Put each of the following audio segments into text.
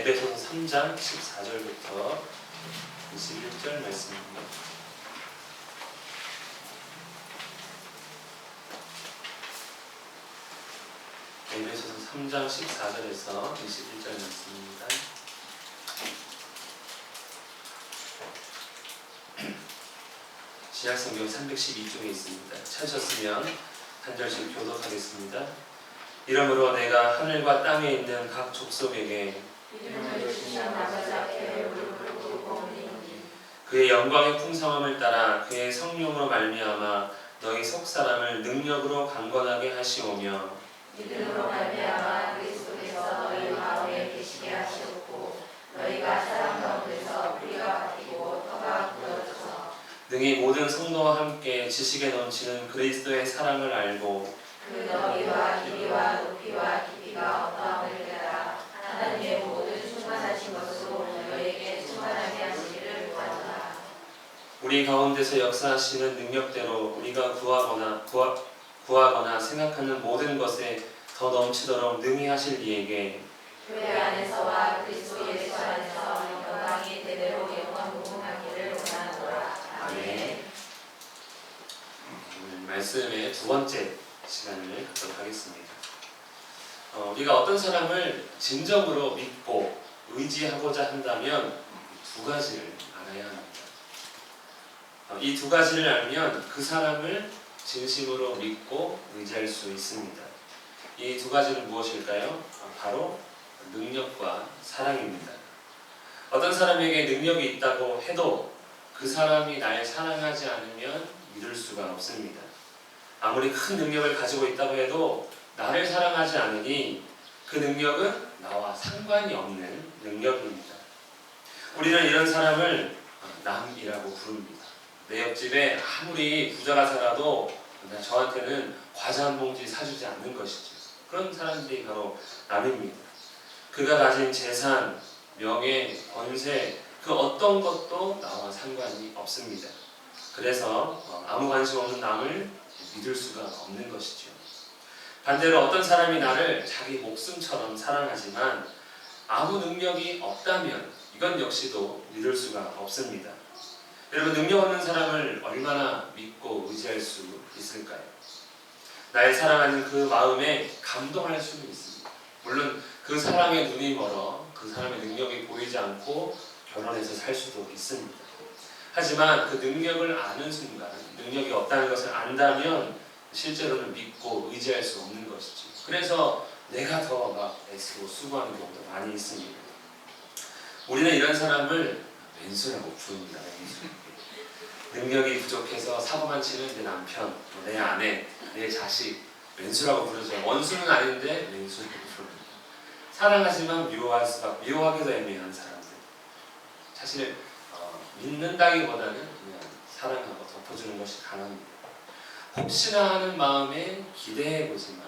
에베소서 3장 14절부터 21절 말씀입니다. 에베소서 3장 14절에서 21절 말씀입니다. 신약성경 312쪽에 있습니다. 찾으셨으면 한 절씩 교독하겠습니다. 이러므로 내가 하늘과 땅에 있는 각 족속에게 그의 영광의 풍성함을 따라 그의 성령으로 말미암아 너희 속사람을 능력으로 강건하게 하시오며 믿음으로 말미암아 그리스도께서 너희 마음에 계시게 하시옵고 너희가 사랑 가운데서 뿌리가 바뀌고 터가 굳어져서 능히 모든 성도와 함께 지식에 넘치는 그리스도의 사랑을 알고 그 너희와 길이와 높이와 깊이가 어떠함을 깨달아 하나님의 모든 충만하신 것으로 너희에게 충만하게 하시기를 구하노라. 우리 가운데서 역사하시는 능력대로 우리가 구하거나 생각하는 모든 것에 더 넘치도록 능히 하실 이에게 교회 안에서와 그리스도 예수 안에서 영광이 대대로 영원 무궁하기를 원하노라. 아멘. 오늘 말씀의 두 번째 시간을 갖도록 하겠습니다. 우리가 어떤 사람을 진정으로 믿고 의지하고자 한다면 두 가지를 알아야 합니다. 이 두 가지를 알면 그 사람을 진심으로 믿고 의지할 수 있습니다. 이 두 가지는 무엇일까요? 바로 능력과 사랑입니다. 어떤 사람에게 능력이 있다고 해도 그 사람이 날 사랑하지 않으면 믿을 수가 없습니다. 아무리 큰 능력을 가지고 있다고 해도 나를 사랑하지 않으니 그 능력은 나와 상관이 없는 능력입니다. 우리는 이런 사람을 남이라고 부릅니다. 내 옆집에 아무리 부자가 살아도 저한테는 과자 한 봉지 사주지 않는 것이죠. 그런 사람들이 바로 남입니다. 그가 가진 재산, 명예, 권세 그 어떤 것도 나와 상관이 없습니다. 그래서 아무 관심 없는 남을 믿을 수가 없는 것이죠. 반대로 어떤 사람이 나를 자기 목숨처럼 사랑하지만 아무 능력이 없다면 이건 역시도 믿을 수가 없습니다. 여러분, 능력 없는 사람을 얼마나 믿고 의지할 수 있을까요? 나의 사랑하는 그 마음에 감동할 수는 있습니다. 물론 그 사람의 눈이 멀어 그 사람의 능력이 보이지 않고 결혼해서 살 수도 있습니다. 하지만 그 능력을 아는 순간, 능력이 없다는 것을 안다면 실제로는 믿고 의지할 수 없는 것이죠. 그래서 내가 더 막 애쓰고 수고하는 경우도 많이 있습니다. 우리는 이런 사람을 왼수라고 부릅니다. 왼수. 능력이 부족해서 사고만 치는 내 남편, 내 아내, 내 자식 왼수라고 부르죠. 원수는 아닌데 왼수라고 부릅니다. 사랑하지만 미워하기도 애매한 사람들. 사실 믿는다기보다는 그냥 사랑하고 덮어주는 것이 강합니다. 혹시나 하는 마음에 기대해보지만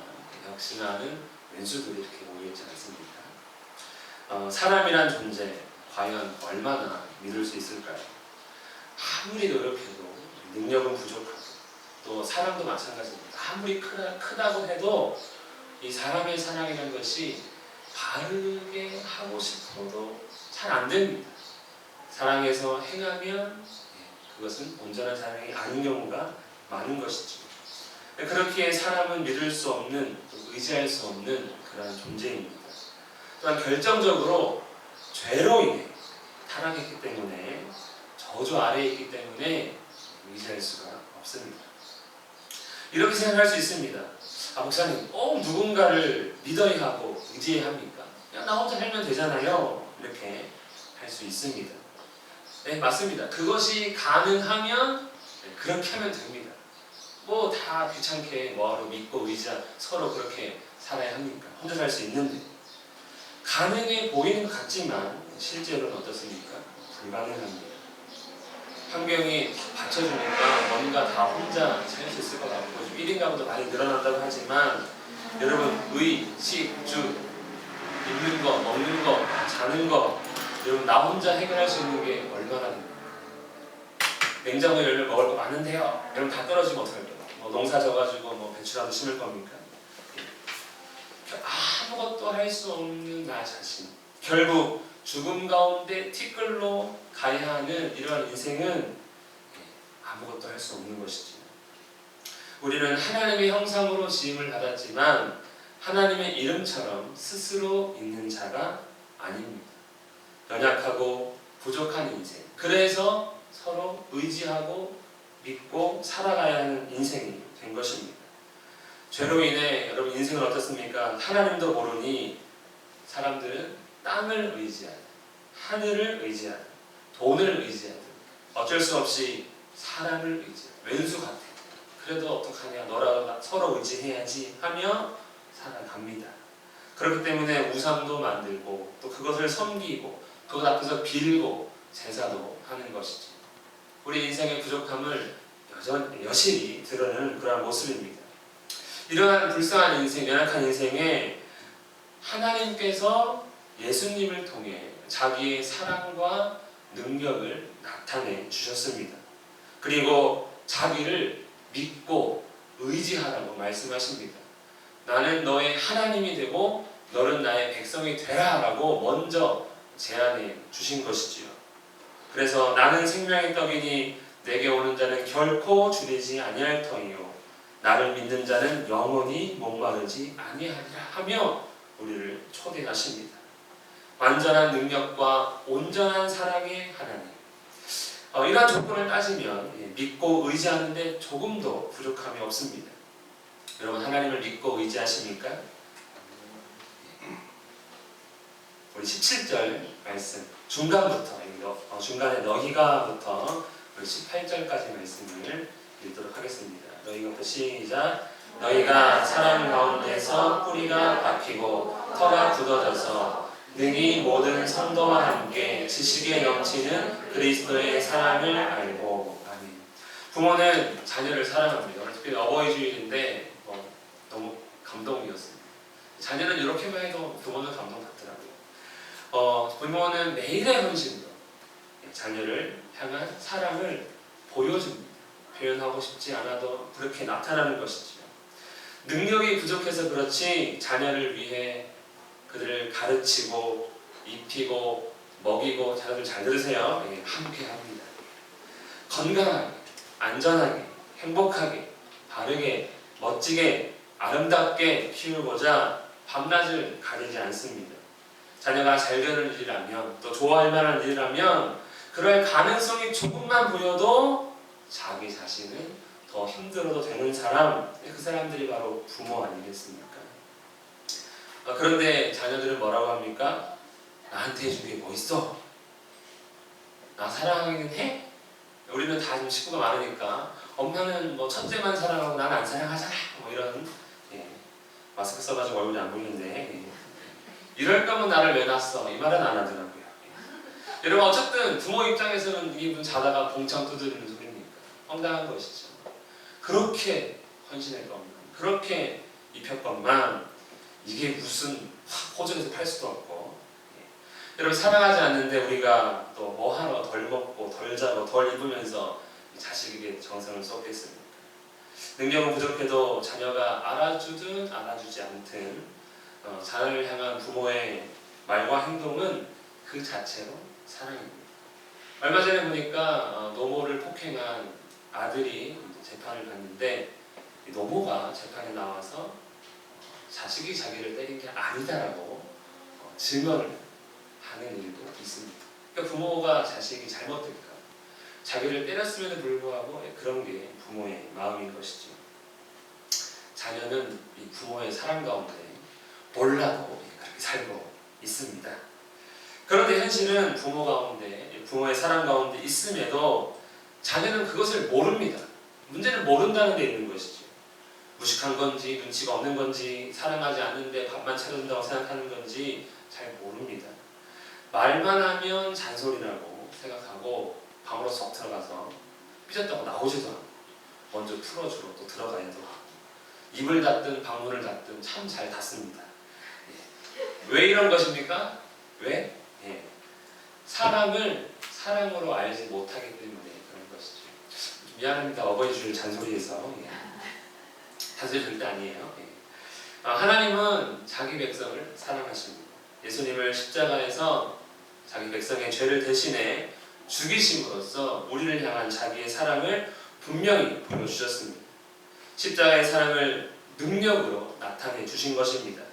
역시나 하는 왼수들이 이렇게 모여있지 않습니까? 사람이란 존재 과연 얼마나 믿을 수 있을까요? 아무리 노력해도 능력은 부족하고 또 사랑도 마찬가지입니다. 아무리 크다고 해도 이 사람의 사랑이라는 것이 바르게 하고 싶어도 잘 안 됩니다. 사랑해서 행하면 그것은 온전한 사랑이 아닌 경우가 많은 것이죠. 그렇기에 사람은 믿을 수 없는, 의지할 수 없는 그런 존재입니다. 또한 결정적으로 죄로 인해 타락했기 때문에 저주 아래에 있기 때문에 의지할 수가 없습니다. 이렇게 생각할 수 있습니다. 목사님, 누군가를 믿어야 하고 의지해야 합니까? 그냥 나 혼자 살면 되잖아요. 이렇게 할 수 있습니다. 네, 맞습니다. 그것이 가능하면 그렇게 하면 됩니다. 다 귀찮게 뭐하러 믿고 서로 그렇게 살아야 합니까? 혼자 살 수 있는데. 가능해 보이는 것 같지만 실제로는 어떻습니까? 불가능합니다. 환경이 받쳐주니까 뭔가 다 혼자 살 수 있을 것 같고 1인 가구도 많이 늘어난다고 하지만 여러분, 식, 주, 입는 거, 먹는 거, 자는 거 여러분, 나 혼자 해결할 수 있는 게 얼마나 됩니까? 냉장고에 열면 먹을 거 많은데요. 여러분, 다 떨어지면 어떡할 거예요? 농사 져가지고 배추라도 심을 겁니까? 아무것도 할 수 없는 나 자신. 결국 죽음 가운데 티끌로 가야 하는 이러한 인생은 아무것도 할 수 없는 것이지. 우리는 하나님의 형상으로 지음을 받았지만 하나님의 이름처럼 스스로 있는 자가 아닙니다. 연약하고 부족한 인생. 그래서 서로 의지하고 믿고 살아가야 하는 인생이 된 것입니다. 죄로 인해 여러분 인생은 어떻습니까? 하나님도 모르니 사람들은 땅을 의지하든 하늘을 의지하든 돈을 의지하든 어쩔 수 없이 사람을 의지하든 왼수 같아. 그래도 어떡하냐, 너랑 서로 의지해야지 하며 살아갑니다. 그렇기 때문에 우상도 만들고 또 그것을 섬기고 그것 앞에서 빌고 제사도 하는 것이지. 우리 인생의 부족함을 여실히 드러내는 그러한 모습입니다. 이러한 불쌍한 인생, 연약한 인생에 하나님께서 예수님을 통해 자기의 사랑과 능력을 나타내 주셨습니다. 그리고 자기를 믿고 의지하라고 말씀하십니다. 나는 너의 하나님이 되고 너는 나의 백성이 되라 라고 먼저 제안해 주신 것이지요. 그래서 나는 생명의 떡이니 내게 오는 자는 결코 주되지 아니할 터이요 나를 믿는 자는 영원히 목마르지 아니하리라 하며 우리를 초대하십니다. 완전한 능력과 온전한 사랑의 하나님. 이러한 조건을 따지면 믿고 의지하는데 조금도 부족함이 없습니다. 여러분 하나님을 믿고 의지하십니까? 우리 17절 말씀 중간부터 중간에 너희가부터 우리 18절까지 말씀을 읽도록 하겠습니다. 너희가부터 시작. 너희가 사랑 가운데서 뿌리가 박히고 터가 굳어져서 능히 모든 성도와 함께 지식에 넘치는 그리스도의 사랑을 알고. 아멘. 부모는 자녀를 사랑합니다. 특히 어버이 주일인데 너무 감동이었습니다. 자녀는 이렇게만 해도 부모는 감동받더라고요. 부모는 매일의 헌신으로 자녀를 향한 사랑을 보여줍니다. 표현하고 싶지 않아도 그렇게 나타나는 것이죠. 능력이 부족해서 그렇지 자녀를 위해 그들을 가르치고 입히고 먹이고, 자녀들 잘 들으세요. 함께 합니다. 건강하게, 안전하게, 행복하게, 바르게, 멋지게, 아름답게 키우고자 밤낮을 가리지 않습니다. 자녀가 잘 되는 일이라면, 또 좋아할 만한 일이라면 그럴 가능성이 조금만 보여도 자기 자신은 더 힘들어도 되는 사람, 그 사람들이 바로 부모 아니겠습니까? 그런데 자녀들은 뭐라고 합니까? 나한테 해준 게 뭐 있어? 나 사랑하긴 해? 우리는 다 지금 식구가 많으니까 엄마는 뭐 첫째만 사랑하고 나는 안 사랑하잖아, 뭐 이런 마스크 써가지고 얼굴이 안 보이는데 이럴 거면 나를 왜 낳았어? 이 말은 안 하더라고요. 여러분 어쨌든 부모 입장에서는 이분 자다가 봉창 두드리는 소리니까 황당한 것이죠. 그렇게 헌신했건만, 그렇게 입혔건만 이게 무슨 호전에서 팔 수도 없고. 여러분 사랑하지 않는데 우리가 또 뭐하러 덜 먹고 덜 자고 덜 입으면서 자식에게 정성을 쏟겠습니까? 능력은 부족해도 자녀가 알아주든 알아주지 않든 자녀를 향한 부모의 말과 행동은 그 자체로 사랑입니다. 얼마 전에 보니까 노모를 폭행한 아들이 재판을 받는데 노모가 재판에 나와서 자식이 자기를 때린 게 아니다라고 증언을 하는 일도 있습니다. 그러니까 부모가 자식이 잘못될까, 자기를 때렸음에도 불구하고 그런 게 부모의 마음인 것이죠. 자녀는 이 부모의 사랑 가운데 몰라도 그렇게 살고 있습니다. 그런데 현실은 부모 가운데, 부모의 사랑 가운데 있음에도 자녀는 그것을 모릅니다. 문제는 모른다는 데 있는 것이죠. 무식한 건지 눈치가 없는 건지 사랑하지 않는데 밥만 차려준다고 생각하는 건지 잘 모릅니다. 말만 하면 잔소리라고 생각하고 방으로 쏙 들어가서 삐졌다고 나오지도 않고 먼저 풀어주러 또 들어가야도 하고 입을 닫든 방문을 닫든 참 잘 닫습니다. 왜 이런 것입니까? 왜? 사람을 사랑으로 알지 못하기 때문에 그런 것이죠. 미안합니다. 어버이 주일 잔소리해서. 잔소리 절대 아니에요. 하나님은 자기 백성을 사랑하십니다. 예수님을 십자가에서 자기 백성의 죄를 대신해 죽이심으로써 우리를 향한 자기의 사랑을 분명히 보여주셨습니다. 십자가의 사랑을 능력으로 나타내 주신 것입니다.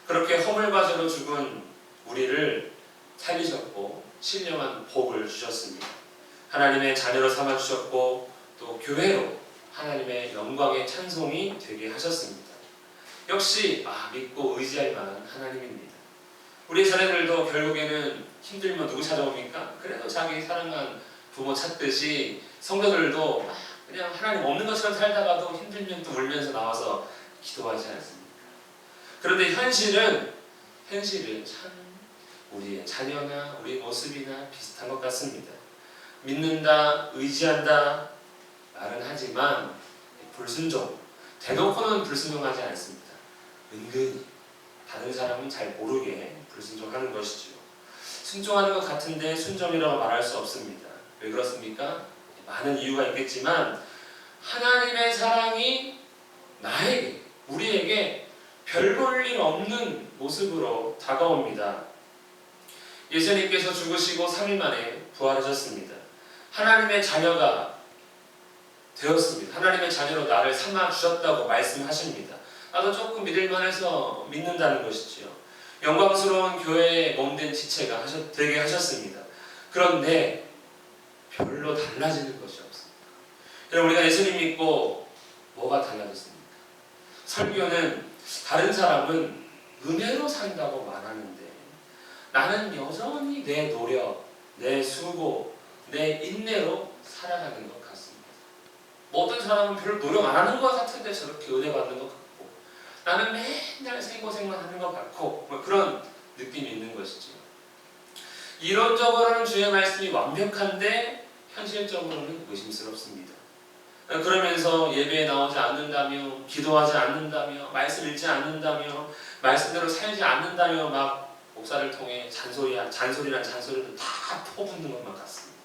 그렇게 허물과제로 죽은 우리를 살리셨고 신령한 복을 주셨습니다. 하나님의 자녀로 삼아 주셨고 또 교회로 하나님의 영광의 찬송이 되게 하셨습니다. 역시 믿고 의지할 만한 하나님입니다. 우리 자녀들도 결국에는 힘들면 누구 찾아옵니까? 그래도 자기 사랑한 부모 찾듯이 성도들도 그냥 하나님 없는 것처럼 살다가도 힘들면 또 울면서 나와서 기도하지 않습니까? 그런데 현실은 참 우리의 자녀나 우리 모습이나 비슷한 것 같습니다. 믿는다, 의지한다 말은 하지만 불순종, 대놓고는 불순종하지 않습니다. 은근히 다른 사람은 잘 모르게 불순종하는 것이죠. 순종하는 것 같은데 순종이라고 말할 수 없습니다. 왜 그렇습니까? 많은 이유가 있겠지만 하나님의 사랑이 나에게, 우리에게 별 볼 일 없는 모습으로 다가옵니다. 예수님께서 죽으시고 3일 만에 부활하셨습니다. 하나님의 자녀가 되었습니다. 하나님의 자녀로 나를 삼아 주셨다고 말씀하십니다. 나도 조금 믿을만해서 믿는다는 것이지요. 영광스러운 교회의 몸된 지체가 되게 하셨습니다. 그런데 별로 달라지는 것이 없습니다. 여러분, 우리가 예수님 믿고 뭐가 달라졌습니까? 설교는 다른 사람은 은혜로 산다고 말하는데 나는 여전히 내 노력, 내 수고, 내 인내로 살아가는 것 같습니다. 어떤 사람은 별로 노력 안 하는 것 같은데 저렇게 은혜 받는 것 같고 나는 맨날 생고생만 하는 것 같고 그런 느낌이 있는 것이죠. 이론적으로는 주의 말씀이 완벽한데 현실적으로는 의심스럽습니다. 그러면서 예배에 나오지 않는다며, 기도하지 않는다며, 말씀 읽지 않는다며, 말씀대로 살지 않는다며 막 목사를 통해 잔소리란 잔소리를 다 퍼붓는 것만 같습니다.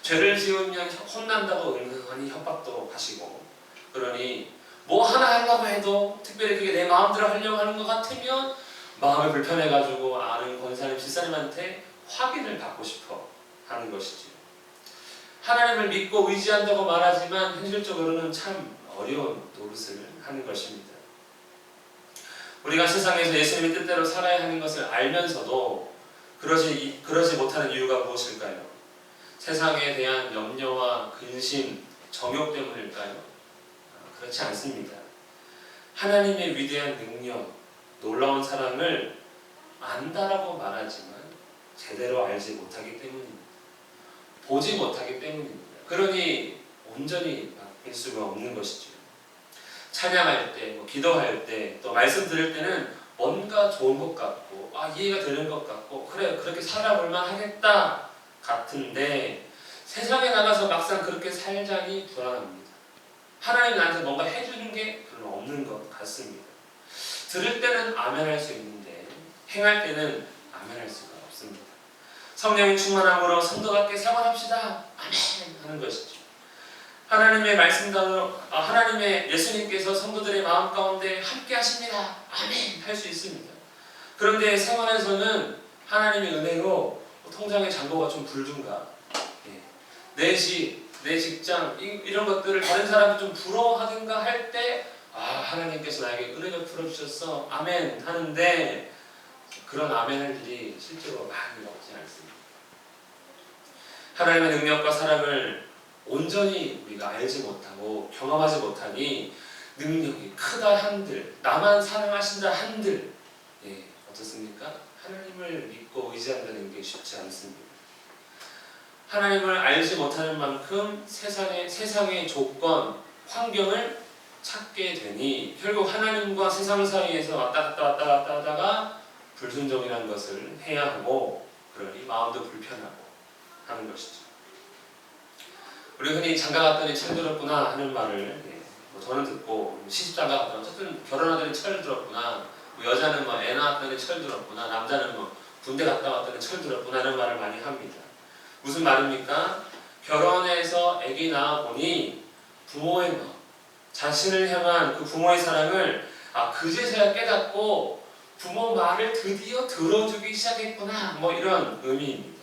죄를 지으면 혼난다고 은근히 협박도 하시고, 그러니 뭐 하나 하려고 해도 특별히 그게 내 마음대로 하려고 하는 것 같으면 마음이 불편해가지고 아는 권사님, 집사님한테 확인을 받고 싶어 하는 것이지요. 하나님을 믿고 의지한다고 말하지만 현실적으로는 참 어려운 노릇을 하는 것입니다. 우리가 세상에서 예수님의 뜻대로 살아야 하는 것을 알면서도 그러지 못하는 이유가 무엇일까요? 세상에 대한 염려와 근심, 정욕 때문일까요? 그렇지 않습니다. 하나님의 위대한 능력, 놀라운 사랑을 안다라고 말하지만 제대로 알지 못하기 때문입니다. 보지 못하기 때문입니다. 그러니 온전히 바뀔 수가 없는 것이죠. 찬양할 때, 기도할 때, 또 말씀 들을 때는 뭔가 좋은 것 같고, 이해가 되는 것 같고, 그래 그렇게 살아볼만 하겠다 같은데 세상에 나가서 막상 그렇게 살자니 불안합니다. 하나님 나한테 뭔가 해주는 게 별로 없는 것 같습니다. 들을 때는 아멘할 수 있는데 행할 때는 아멘할 수가 없습니다. 성령의 충만함으로 성도답게 생활합시다. 아멘 하는 것이죠. 하나님의 말씀대로 하나님의 예수님께서 성도들의 마음 가운데 함께 하십니다. 아멘 할 수 있습니다. 그런데 생활에서는 하나님의 은혜로 통장의 잔고가 좀 불든가, 내 집, 내 직장 이런 것들을 다른 사람이 좀 부러워하든가 할 때 하나님께서 나에게 은혜를 풀어주셨어. 아멘 하는데 그런 아멘 할 일이 실제로 많이 없지 않습니다. 하나님의 능력과 사랑을 온전히 우리가 알지 못하고 경험하지 못하니 능력이 크다 한들, 나만 사랑하신다 한들 어떻습니까? 하나님을 믿고 의지한다는 게 쉽지 않습니다. 하나님을 알지 못하는 만큼 세상의 조건, 환경을 찾게 되니 결국 하나님과 세상 사이에서 왔다 갔다 하다가 불순종이라는 것을 해야 하고, 그러니 마음도 불편하고 하는 것이죠. 우리 흔히 장가 갔더니 철 들었구나 하는 말을 저는 듣고, 시집장가 갔더니 어쨌든 결혼하더니 철 들었구나, 여자는 애 낳았더니 철 들었구나, 남자는 군대 갔다 왔더니 철 들었구나 하는 말을 많이 합니다. 무슨 말입니까? 결혼해서 아기 낳아 보니 부모의 마음, 자신을 향한 그 부모의 사랑을 그제서야 깨닫고 부모 말을 드디어 들어주기 시작했구나. 뭐 이런 의미입니다.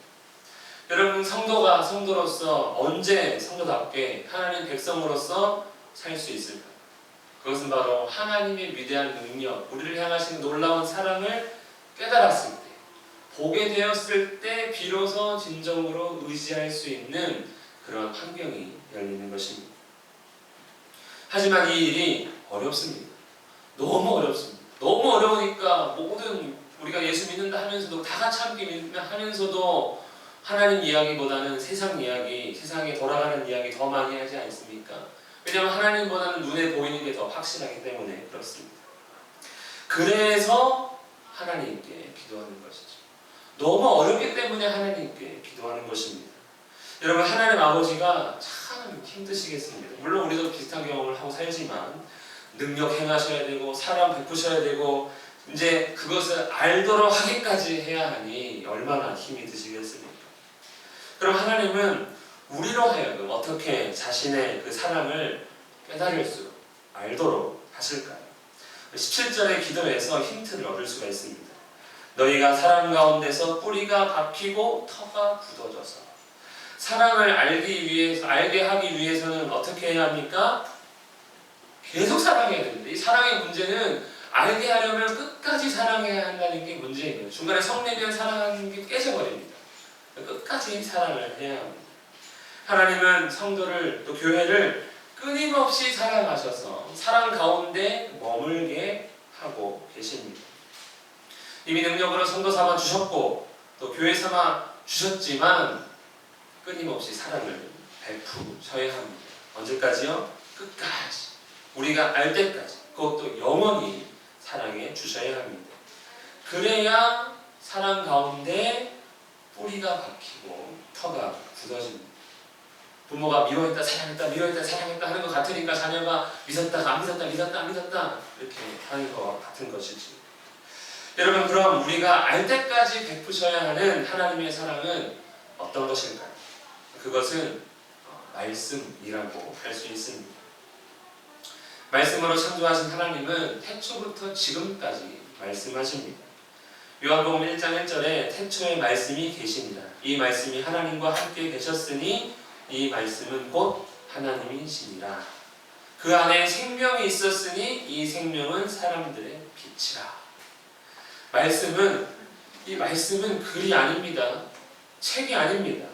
여러분, 성도로서 언제 성도답게 하나님 백성으로서 살 수 있을까? 그것은 바로 하나님의 위대한 능력, 우리를 향하신 놀라운 사랑을 깨달았을 때, 보게 되었을 때 비로소 진정으로 의지할 수 있는 그런 환경이 열리는 것입니다. 하지만 이 일이 어렵습니다. 너무 어렵습니다. 너무 어려우니까 모든 우리가 예수 믿는다 하면서도 다 같이 함께 믿는다 하면서도 하나님 이야기보다는 세상 이야기, 세상에 돌아가는 이야기 더 많이 하지 않습니까? 왜냐하면 하나님보다는 눈에 보이는 게 더 확실하기 때문에 그렇습니다. 그래서 하나님께 기도하는 것이죠. 너무 어렵기 때문에 하나님께 기도하는 것입니다. 여러분, 하나님 아버지가 참 힘드시겠습니다. 물론 우리도 비슷한 경험을 하고 살지만 능력 행하셔야 되고 사람 베푸셔야 되고 이제 그것을 알도록 하기까지 해야 하니 얼마나 힘이 드시겠습니까? 그럼 하나님은 우리로 하여금 어떻게 자신의 그 사랑을 깨달을 수, 알도록 하실까요? 17절의 기도에서 힌트를 얻을 수가 있습니다. 너희가 사랑 가운데서 뿌리가 박히고 터가 굳어져서. 사랑을 알게 하기 위해서는 어떻게 해야 합니까? 계속 사랑해야 됩니다. 이 사랑의 문제는 알게 하려면 끝까지 사랑해야 한다는 게 문제예요. 중간에 성내에 대한 사랑하는 게 깨져버립니다. 끝까지 사랑을 해야 합니다. 하나님은 성도를 또 교회를 끊임없이 사랑하셔서 사랑 가운데 머물게 하고 계십니다. 이미 능력으로 성도 삼아 주셨고 또 교회 삼아 주셨지만 끊임없이 사랑을 베푸셔야 합니다. 언제까지요? 끝까지. 우리가 알 때까지. 그것도 영원히 사랑해 주셔야 합니다. 그래야 사랑 가운데 뿌리가 박히고 터가 굳어집니다. 부모가 미워했다 사랑했다 미워했다 사랑했다 하는 것 같으니까 자녀가 믿었다가 안 믿었다 믿었다 안 믿었다 이렇게 하는 것 같은 것이지. 여러분, 그럼 우리가 알 때까지 베푸셔야 하는 하나님의 사랑은 어떤 것일까요? 그것은 말씀이라고 할 수 있습니다. 말씀으로 창조하신 하나님은 태초부터 지금까지 말씀하십니다. 요한복음 1장 1절에 태초에 말씀이 계시니라. 이 말씀이 하나님과 함께 계셨으니 이 말씀은 곧 하나님이시니라. 그 안에 생명이 있었으니 이 생명은 사람들의 빛이라. 이 말씀은 글이 아닙니다. 책이 아닙니다.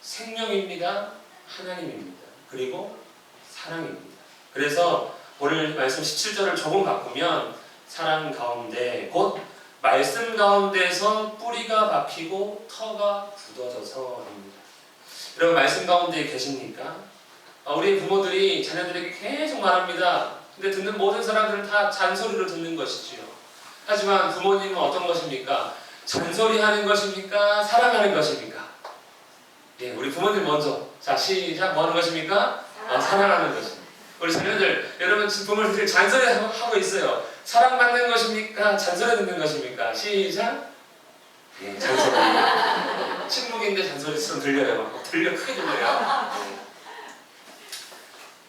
생명입니다. 하나님입니다. 그리고 사랑입니다. 그래서 오늘 말씀 17절을 조금 바꾸면 사랑 가운데 곧 말씀 가운데서 뿌리가 박히고 터가 굳어져서 합니다. 여러분, 말씀 가운데 계십니까? 우리 부모들이 자녀들에게 계속 말합니다. 근데 듣는 모든 사람들은 다 잔소리를 듣는 것이지요. 하지만 부모님은 어떤 것입니까? 잔소리하는 것입니까? 사랑하는 것입니까? 예, 우리 부모님 먼저. 자, 시작. 뭐 하는 것입니까? 사랑하는 것입니다. 우리 자녀들, 여러분 부모님들 잔소리하고 있어요. 사랑받는 것입니까? 잔소리 듣는 것입니까? 시작. 예, 잔소리. 침묵인데 잔소리처럼 들려요. 크게 들려요. 예.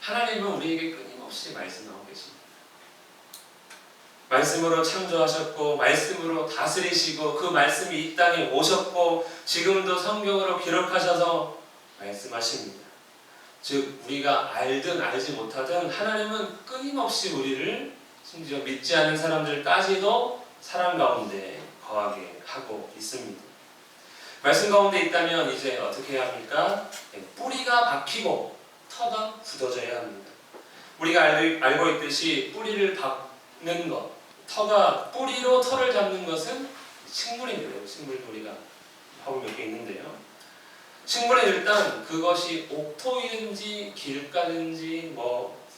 하나님은 우리에게 끊임없이 말씀하고 계십니다. 말씀으로 창조하셨고 말씀으로 다스리시고 그 말씀이 이 땅에 오셨고 지금도 성경으로 기록하셔서 말씀하십니다. 즉 우리가 알든 알지 못하든 하나님은 끊임없이 우리를 심지어 믿지 않는 사람들까지도 사랑 가운데 거하게 하고 있습니다. 말씀 가운데 있다면 이제 어떻게 해야 합니까? 뿌리가 박히고 터가 굳어져야 합니다. 우리가 알고 있듯이 뿌리를 박는 것, 뿌리로 터를 잡는 것은 식물입니다. 식물도 우리가 화분 몇 개 있는데요. 식물은 일단 그것이 옥토이든지 길가든지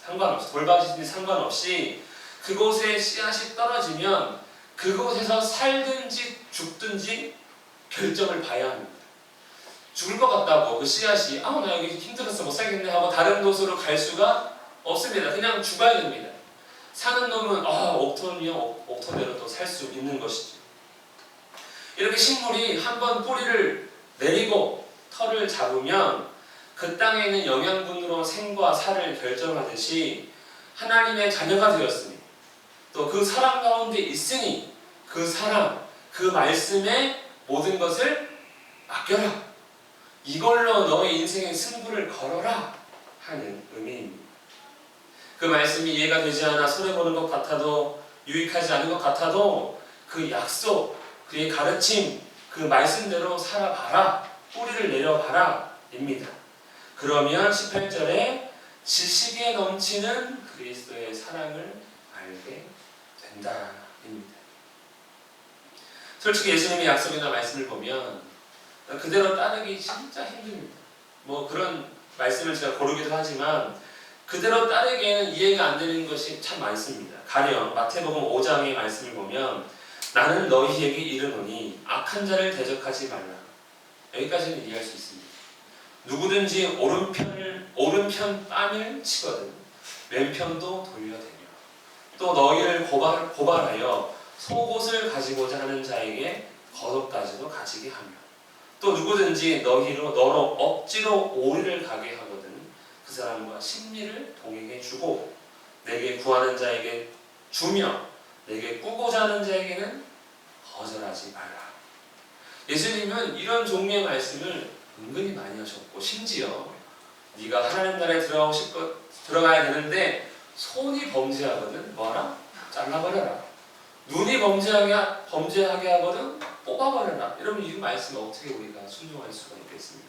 상관없이 돌밭이든지 상관없이 그곳에 씨앗이 떨어지면 그곳에서 살든지 죽든지 결정을 봐야 합니다. 죽을 것 같다고 그 씨앗이 나 여기 힘들어서 못 살겠네 하고 다른 곳으로 갈 수가 없습니다. 그냥 죽어야 됩니다. 사는 놈은 옥토면 옥토대로 또 살 수 있는 것이죠. 이렇게 식물이 한번 뿌리를 내리고 털을 잡으면 그 땅에 있는 영양분으로 생과 사를 결정하듯이 하나님의 자녀가 되었으니 또 그 사랑 가운데 있으니 그 사랑, 그 말씀에 모든 것을 맡겨라. 이걸로 너의 인생의 승부를 걸어라 하는 의미입니다. 그 말씀이 이해가 되지 않아 손해보는 것 같아도, 유익하지 않은 것 같아도 그 약속, 그의 가르침, 그 말씀대로 살아봐라. 뿌리를 내려봐라 입니다. 그러면 18절에 지식에 넘치는 그리스도의 사랑을 알게 된다 입니다. 솔직히 예수님의 약속이나 말씀을 보면 그대로 따르기 진짜 힘듭니다. 뭐 그런 말씀을 제가 고르기도 하지만 그대로 따르기에는 이해가 안 되는 것이 참 많습니다. 가령 마태복음 5장의 말씀을 보면 나는 너희에게 이르노니 악한 자를 대적하지 말라. 여기까지는 이해할 수 있습니다. 누구든지 오른편 뺨을 치거든 왼편도 돌려대며 또 너희를 고발하여 속옷을 가지고자 하는 자에게 겉옷까지도 가지게 하며 또 누구든지 너로 억지로 오리를 가게 하거든 그 사람과 심리를 동행해 주고 내게 구하는 자에게 주며 내게 꾸고자 하는 자에게는 거절하지 말라. 예수님은 이런 종류의 말씀을 은근히 많이 하셨고 심지어 네가 하나님 나라에 들어가야 되는데 손이 범죄하거든 뭐하라? 잘라버려라. 눈이 범죄하게 하거든 뽑아버려라. 이러면 이 말씀을 어떻게 우리가 순종할 수가 있겠습니까?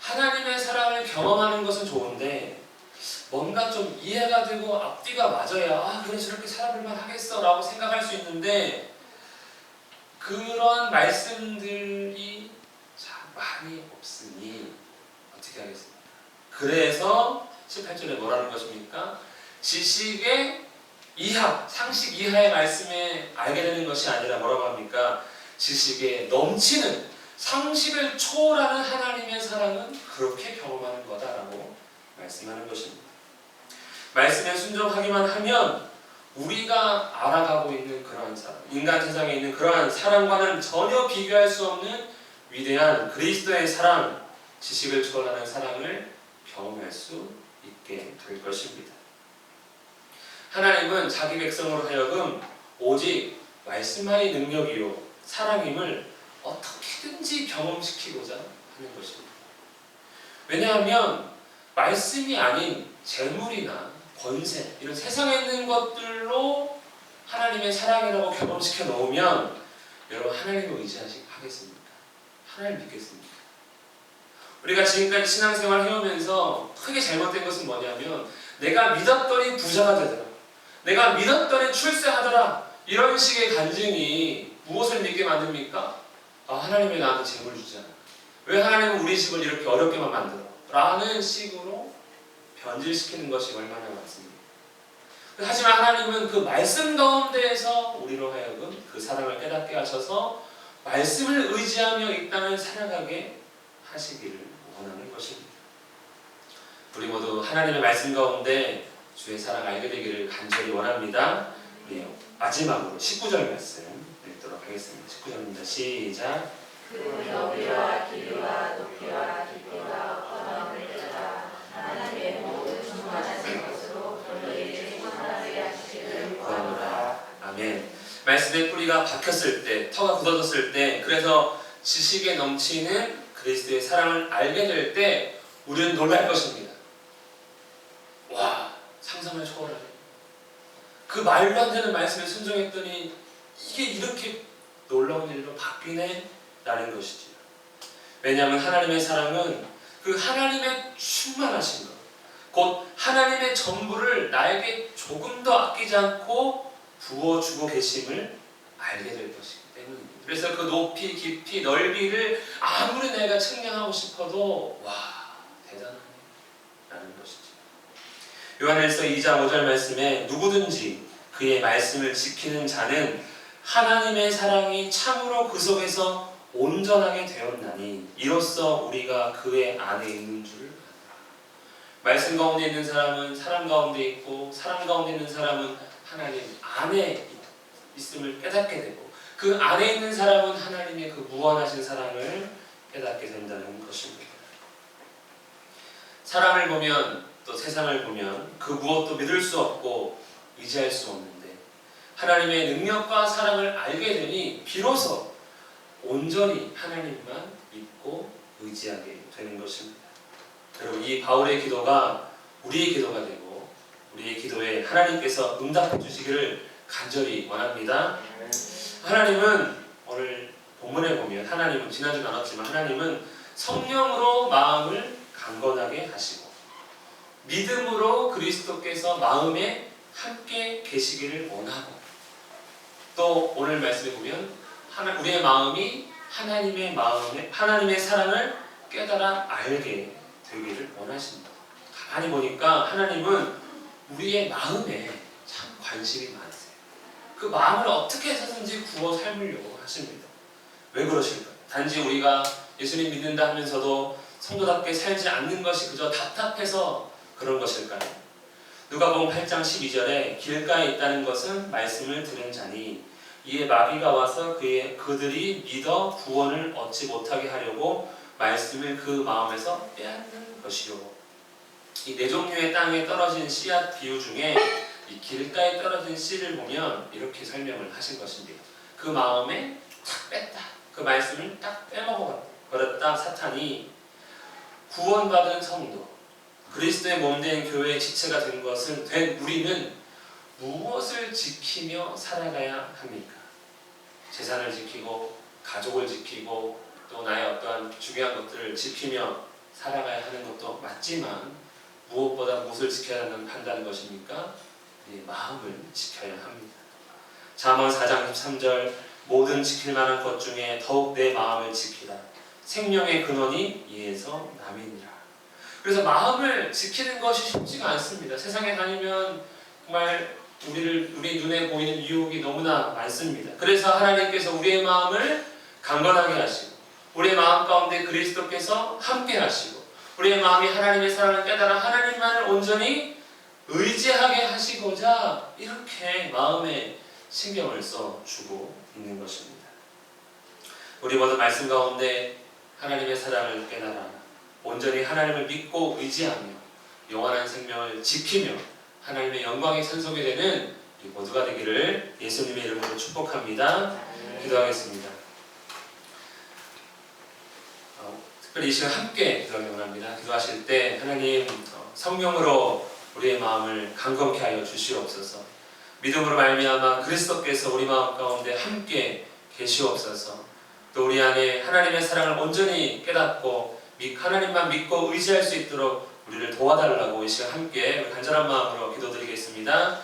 하나님의 사랑을 경험하는 것은 좋은데 뭔가 좀 이해가 되고 앞뒤가 맞아야 그래 저렇게 살아볼만 하겠어 라고 생각할 수 있는데 그런 말씀들이 참 많이 없으니 어떻게 하겠습니까? 그래서 18절에 뭐라는 것입니까? 지식의 이하, 상식 이하의 말씀에 알게 되는 것이 아니라 뭐라고 합니까? 지식에 넘치는 상식을 초월하는 하나님의 사랑은 그렇게 경험하는 거다라고 말씀하는 것입니다. 말씀에 순종하기만 하면 우리가 알아가고 있는 그러한 사랑, 인간 세상에 있는 그러한 사랑과는 전혀 비교할 수 없는 위대한 그리스도의 사랑, 지식을 초월하는 사랑을 경험할 수 있게 될 것입니다. 하나님은 자기 백성으로 하여금 오직 말씀만이 능력이요 사랑임을 어떻게든지 경험시키고자 하는 것입니다. 왜냐하면 말씀이 아닌 재물이나 권세, 이런 세상에 있는 것들로 하나님의 사랑이라고 경험시켜 놓으면 여러분 하나님을 의지하겠습니까? 하나님 믿겠습니까? 우리가 지금까지 신앙생활 해오면서 크게 잘못된 것은 뭐냐면 내가 믿었더니 부자가 되더라. 내가 믿었더니 출세하더라. 이런 식의 간증이 무엇을 믿게 만듭니까? 하나님이 나한테 재물 주잖아. 왜 하나님은 우리 집을 이렇게 어렵게만 만들어? 라는 식으로 변질시키는 것이 얼마나 많습니다. 하지만 하나님은 그 말씀 가운데에서 우리로 하여금 그 사랑을 깨닫게 하셔서 말씀을 의지하며 이 땅을 살아가게 하시기를 원하는 것입니다. 우리 모두 하나님의 말씀 가운데 주의 사랑 알게 되기를 간절히 원합니다. 우리 마지막으로 19절 말씀 읽도록 하겠습니다. 19절입니다. 시작. 그 너비와 길이와 높이와 깊이가 어떠함을 깨달아 하나님의 모든 충만하신 것으로 너희에게 충만하게 하시기를 구하노라. 아멘. 말씀의 뿌리가 박혔을 때, 터가 굳어졌을 때, 그래서 지식에 넘치는 그리스도의 사랑을 알게 될 때 우리는 놀랄 것입니다. 와, 상상을 초월하네. 그 말도 안 되는 말씀에 순종했더니 이게 이렇게 놀라운 일로 바뀌네? 라는 것이지요. 왜냐하면 하나님의 사랑은 그 하나님의 충만하신 것, 곧 하나님의 전부를 나에게 조금도 아끼지 않고 부어주고 계심을 알게 될 것이기 때문입니다. 그래서 그 높이, 깊이, 넓이를 아무리 내가 측량하고 싶어도 와, 대단하네 라는 것이죠. 요한일서 2장 5절 말씀에 누구든지 그의 말씀을 지키는 자는 하나님의 사랑이 참으로 그 속에서 온전하게 되었나니 이로써 우리가 그의 안에 있는 줄을 아노라. 말씀 가운데 있는 사람은 사랑 가운데 있고 사랑 가운데 있는 사람은 하나님 안에 있음을 깨닫게 되고 그 안에 있는 사람은 하나님의 그 무한하신 사랑을 깨닫게 된다는 것입니다. 사람을 보면 또 세상을 보면 그 무엇도 믿을 수 없고 의지할 수 없는데 하나님의 능력과 사랑을 알게 되니 비로소 온전히 하나님만 믿고 의지하게 되는 것입니다. 여러분, 이 바울의 기도가 우리의 기도가 되고 우리의 기도에 하나님께서 응답해 주시기를 간절히 원합니다. 하나님은 오늘 본문에 보면 하나님은 지난주 나눴지만 하나님은 성령으로 마음을 강건하게 하시고 믿음으로 그리스도께서 마음에 함께 계시기를 원하고 또 오늘 말씀에 보면 우리의 마음이 하나님의 사랑을 깨달아 알게 되기를 원하십니다. 가만히 보니까 하나님은 우리의 마음에 참 관심이 많으세요. 그 마음을 어떻게 해서든지 구워 삶으려고 하십니다. 왜 그러실까요? 단지 우리가 예수님 믿는다 하면서도 성도답게 살지 않는 것이 그저 답답해서 그런 것일까요? 누가복음 8장 12절에 길가에 있다는 것은 말씀을 들은 자니 이에 마귀가 와서 그들이 믿어 구원을 얻지 못하게 하려고 말씀을 그 마음에서 빼앗는 것이요. 이 네 종류의 땅에 떨어진 씨앗 비유 중에 이 길가에 떨어진 씨를 보면 이렇게 설명을 하신 것입니다. 그 마음에 탁 뺐다. 그 말씀을 딱 빼먹어 버렸다. 사탄이 구원받은 성도, 그리스도의 몸된 교회의 지체가 된 우리는 무엇을 지키며 살아가야 합니까? 재산을 지키고 가족을 지키고 또 나의 어떠한 중요한 것들을 지키며 살아가야 하는 것도 맞지만 무엇보다 무엇을 지켜야 한다는 것입니까? 내 마음을 지켜야 합니다. 잠언 4장 13절 모든 지킬 만한 것 중에 더욱 내 마음을 지키라. 생명의 근원이 이에서 남이니라. 그래서 마음을 지키는 것이 쉽지가 않습니다. 세상에 다니면 정말 우리 눈에 보이는 유혹이 너무나 많습니다. 그래서 하나님께서 우리의 마음을 강건하게 하시고 우리의 마음 가운데 그리스도께서 함께 하시고 우리의 마음이 하나님의 사랑을 깨달아 하나님만을 온전히 의지하게 하시고자 이렇게 마음에 신경을 써주고 있는 것입니다. 우리 모두 말씀 가운데 하나님의 사랑을 깨달아 온전히 하나님을 믿고 의지하며 영원한 생명을 지키며 하나님의 영광에 산속이 되는 우리 모두가 되기를 예수님의 이름으로 축복합니다. 기도하겠습니다. 특별히 이 시간 함께 기도하기 원합니다. 기도하실 때 하나님 성령으로 우리의 마음을 강건케 하여 주시옵소서. 믿음으로 말미암아 그리스도께서 우리 마음 가운데 함께 계시옵소서. 또 우리 안에 하나님의 사랑을 온전히 깨닫고 하나님만 믿고 의지할 수 있도록 우리를 도와달라고 이 시간 함께 간절한 마음으로 기도드리겠습니다.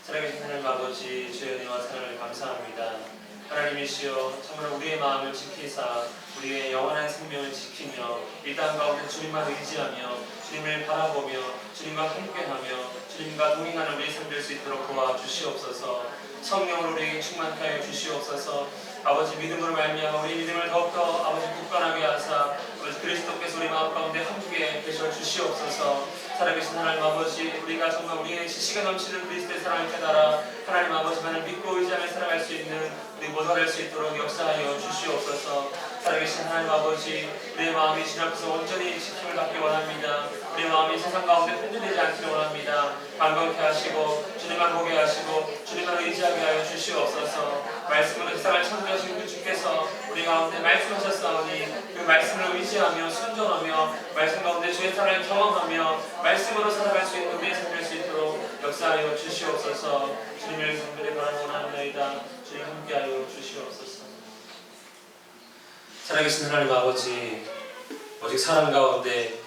살아계신 하나님 아버지, 주의 은혜와 사랑을 감사합니다. 하나님이시여 참으로 우리의 마음을 지키사 우리의 영원한 생명을 지키며 이 땅 가운데 주님만 의지하며 주님을 바라보며 주님과 함께하며 주님과 동행하는 우리의 삶 될 수 있도록 도와주시옵소서. 성령으로 우리에게 충만케 하여 주시옵소서. 아버지 믿음으로 말미암아 우리 믿음을 더욱더 아버지 굳건하게 하사 아버지 그리스도께서 우리 마음 가운데 함께 계셔 주시옵소서. 살아계신 하나님 아버지, 우리가 정말 우리의 지식에 넘치는 그리스도의 사랑을 깨달아 하나님 아버지만을 믿고 의지하며 살아갈 수 있는 우리 모두가 될 수 있도록 역사하여 주시옵소서. 살아계신 하나님 아버지, 우리의 마음이 주님 앞에서 온전히 지킴을 받기 원합니다. 우리의 마음이 세상 가운데 흔들리지 않기를 원합니다. 강건케 하시고 주님만 보게 하시고 주님만 의지하게 하여 주시옵소서. 말씀으로 세상을 창조하신 그 주께서 우리 가운데 말씀하셨사오니 그 말씀을 의지하며 순종하며 말씀 가운데 주의 사랑을 경험하며 말씀으로 살아갈 수 있는 우리의 삶 될 수 있도록 역사하여 주시옵소서. 주님을 간절히 바라원합니다. 주님 함께하여 주시옵소서. 살아계신 하나님 아버지, 오직 사랑 가운데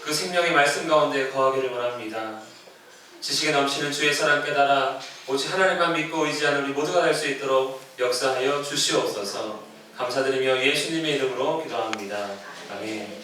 그 생명의 말씀 가운데 거하기를 원합니다. 지식에 넘치는 주의 사랑 깨달아 오직 하나님만 믿고 의지하는 우리 모두가 될 수 있도록 역사하여 주시옵소서. 감사드리며 예수님의 이름으로 기도합니다. 아멘.